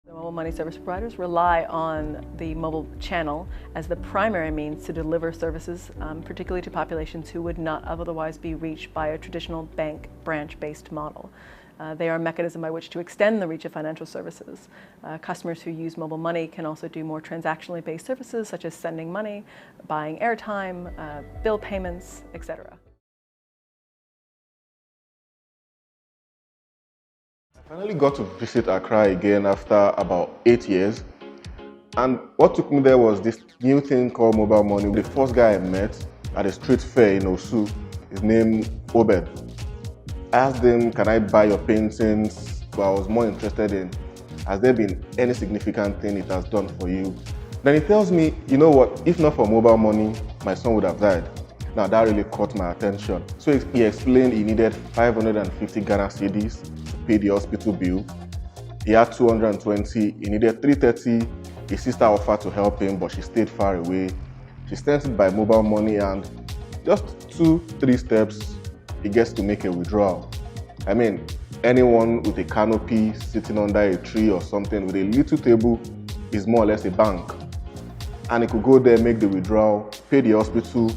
Mobile money service providers rely on the mobile channel as the primary means to deliver services, particularly to populations who would not otherwise be reached by a traditional bank branch-based model. They are a mechanism by which to extend the reach of financial services. Customers who use mobile money can also do more transactionally based services such as sending money, buying airtime, bill payments, etc. I finally got to visit Accra again after about 8 years. And what took me there was this new thing called mobile money. The first guy I met at a street fair in Osu, his name Obed. I asked him, can I buy your paintings? But I was more interested in, has there been any significant thing it has done for you? Then he tells me, you know what, if not for mobile money, my son would have died. Now that really caught my attention. So he explained he needed 550 Ghana cedis to pay the hospital bill. He had 220, he needed 330. His sister offered to help him, but she stayed far away. She sent it by mobile money, and just 2-3 steps, he gets to make a withdrawal. I mean, anyone with a canopy sitting under a tree or something with a little table is more or less a bank. And he could go there, make the withdrawal, pay the hospital,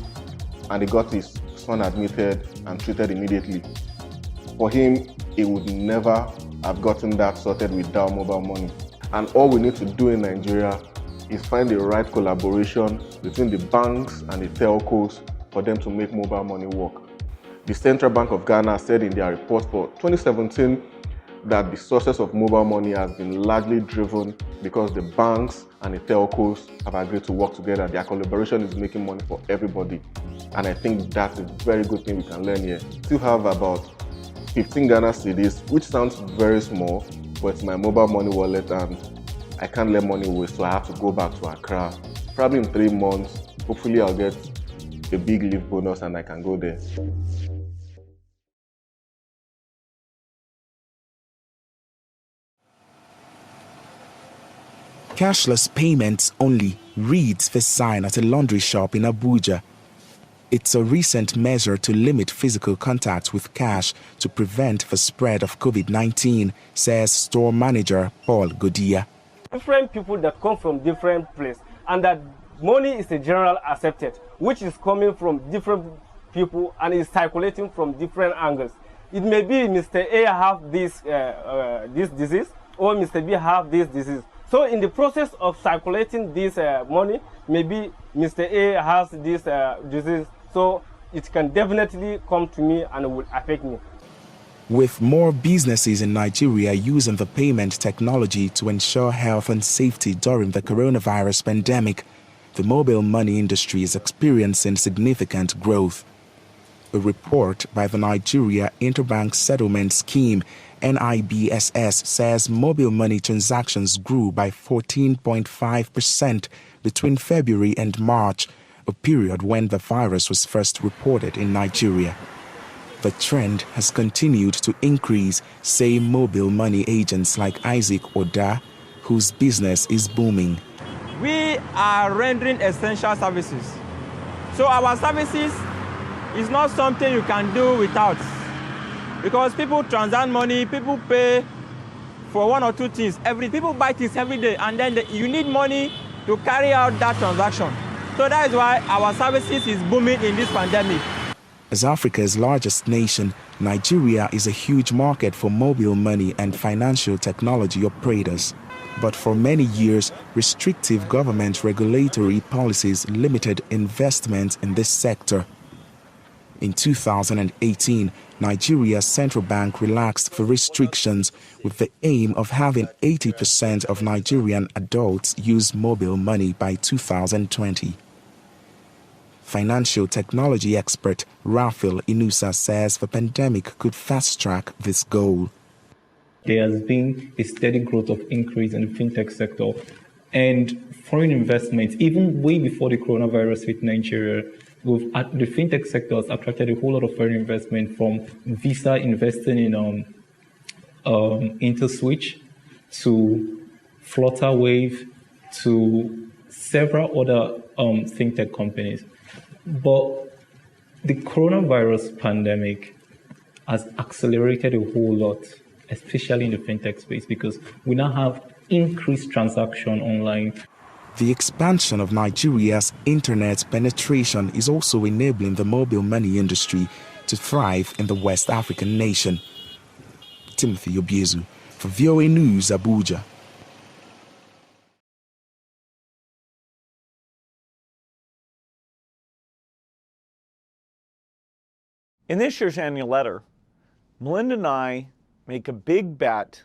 and he got his son admitted and treated immediately. For him, he would never have gotten that sorted without mobile money. And all we need to do in Nigeria is find the right collaboration between the banks and the telcos for them to make mobile money work. The Central Bank of Ghana said in their report for 2017 that the success of mobile money has been largely driven because the banks and the telcos have agreed to work together. Their collaboration is making money for everybody. And I think that's a very good thing we can learn here. Still have about 15 Ghana cedis, which sounds very small, but it's my mobile money wallet and I can't let money waste, so I have to go back to Accra. Probably in 3 months, hopefully I'll get a big leave bonus and I can go there. Cashless payments only reads the sign at a laundry shop in Abuja. It's a recent measure to limit physical contact with cash to prevent the spread of COVID-19, says store manager Paul Godia. Different people that come from different places, and that money is a general accepted, which is coming from different people and is circulating from different angles. It may be Mr. A have this disease, or Mr. B have this disease. So in the process of circulating this money, maybe Mr. A has this disease. So it can definitely come to me and will affect me. With more businesses in Nigeria using the payment technology to ensure health and safety during the coronavirus pandemic, the mobile money industry is experiencing significant growth. A report by the Nigeria Interbank Settlement Scheme, NIBSS, says mobile money transactions grew by 14.5% between February and March, a period when the virus was first reported in Nigeria. The trend has continued to increase, say mobile money agents like Isaac Oda, whose business is booming. We are rendering essential services. So our services is not something you can do without. Because people transact money, people pay for 1 or 2 things. People buy things every day, and then you need money to carry out that transaction. So that is why our services is booming in this pandemic. As Africa's largest nation, Nigeria is a huge market for mobile money and financial technology operators. But for many years, restrictive government regulatory policies limited investment in this sector. In 2018, Nigeria's central bank relaxed the restrictions with the aim of having 80% of Nigerian adults use mobile money by 2020. Financial technology expert Raphael Inusa says the pandemic could fast-track this goal. There has been a steady growth of increase in the fintech sector, and foreign investments, even way before the coronavirus hit Nigeria, the fintech sector has attracted a whole lot of foreign investment, from Visa investing in InterSwitch to Flutterwave to several other fintech companies. But the coronavirus pandemic has accelerated a whole lot, especially in the fintech space, because we now have increased transaction online. The expansion of Nigeria's internet penetration is also enabling the mobile money industry to thrive in the West African nation. Timothy Obiezu for VOA News, Abuja. In this year's annual letter, Melinda and I make a big bet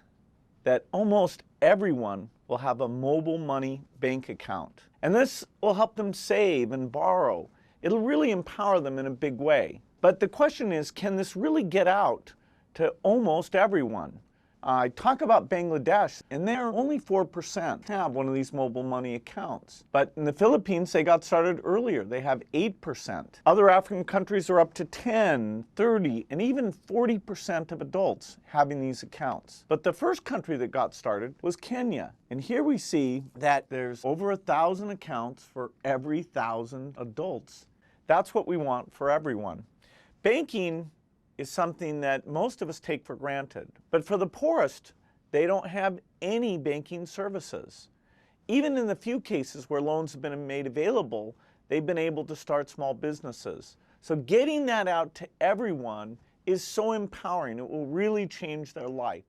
that almost everyone will have a mobile money bank account. And this will help them save and borrow. It'll really empower them in a big way. But the question is, can this really get out to almost everyone? I talk about Bangladesh, and they're only 4% have one of these mobile money accounts. But in the Philippines, they got started earlier. They have 8%. Other African countries are up to 10, 30, and even 40% of adults having these accounts. But the first country that got started was Kenya. And here we see that there's over 1,000 accounts for every 1,000 adults. That's what we want for everyone. Banking is something that most of us take for granted. But for the poorest, they don't have any banking services. Even in the few cases where loans have been made available, they've been able to start small businesses. So getting that out to everyone is so empowering. It will really change their life.